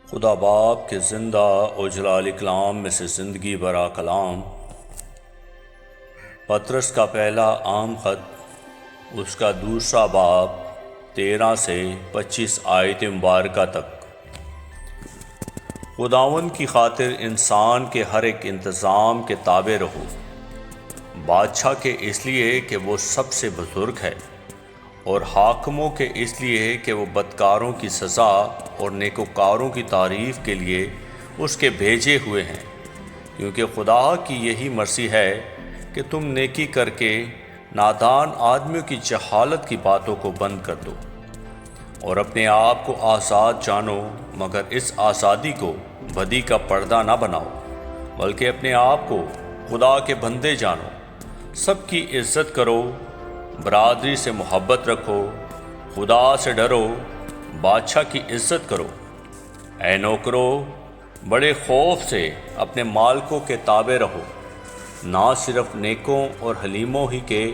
خدا باپ کے زندہ و جلال کلام میں سے زندگی برا کلام، پطرس کا پہلا عام خط، اس کا دوسرا باب 13 سے 25 آیت مبارکہ تک۔ خداوند کی خاطر انسان کے ہر ایک انتظام کے تابع رہو، بادشاہ کے اس لیے کہ وہ سب سے بزرگ ہے، اور حاکموں کے اس لیے کہ وہ بدکاروں کی سزا اور نیکوکاروں کی تعریف کے لیے اس کے بھیجے ہوئے ہیں، کیونکہ خدا کی یہی مرضی ہے کہ تم نیکی کر کے نادان آدمیوں کی جہالت کی باتوں کو بند کر دو، اور اپنے آپ کو آزاد جانو، مگر اس آزادی کو بدی کا پردہ نہ بناؤ، بلکہ اپنے آپ کو خدا کے بندے جانو۔ سب کی عزت کرو، برادری سے محبت رکھو، خدا سے ڈرو، بادشاہ کی عزت کرو۔ اے نوکرو، بڑے خوف سے اپنے مالکوں کے تابع رہو، نہ صرف نیکوں اور حلیموں ہی کے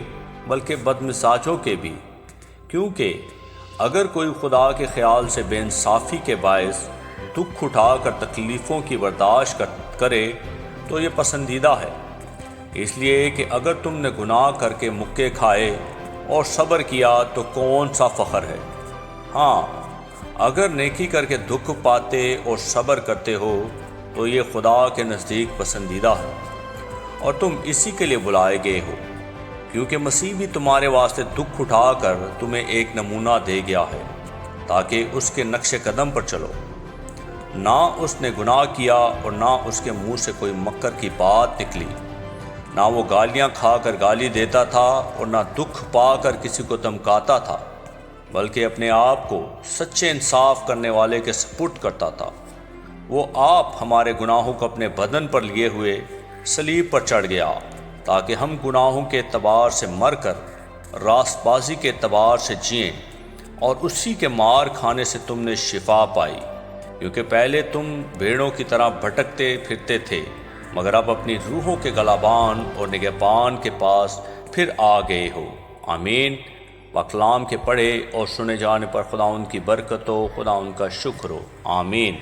بلکہ بدمزاجوں کے بھی، کیونکہ اگر کوئی خدا کے خیال سے بے انصافی کے باعث دکھ اٹھا کر تکلیفوں کی برداشت کرے تو یہ پسندیدہ ہے، اس لیے کہ اگر تم نے گناہ کر کے مکے کھائے اور صبر کیا تو کون سا فخر ہے؟ ہاں، اگر نیکی کر کے دکھ پاتے اور صبر کرتے ہو تو یہ خدا کے نزدیک پسندیدہ ہے، اور تم اسی کے لیے بلائے گئے ہو، کیونکہ مسیح بھی تمہارے واسطے دکھ اٹھا کر تمہیں ایک نمونہ دے گیا ہے، تاکہ اس کے نقش قدم پر چلو۔ نہ اس نے گناہ کیا اور نہ اس کے منہ سے کوئی مکر کی بات نکلی، نہ وہ گالیاں کھا کر گالی دیتا تھا اور نہ دکھ پا کر کسی کو دھمکاتا تھا، بلکہ اپنے آپ کو سچے انصاف کرنے والے کے سپرد کرتا تھا۔ وہ آپ ہمارے گناہوں کو اپنے بدن پر لیے ہوئے صلیب پر چڑھ گیا، تاکہ ہم گناہوں کے اعتبار سے مر کر راست بازی کے اعتبار سے جئیں، اور اسی کے مار کھانے سے تم نے شفا پائی، کیونکہ پہلے تم بھیڑوں کی طرح بھٹکتے پھرتے تھے، مگر اب اپنی روحوں کے گلابان اور نگہبان کے پاس پھر آ گئے ہو۔ آمین۔ کلام کے پڑھے اور سنے جانے پر خداوند کی برکت ہو، خداوند کا شکر ہو۔ آمین۔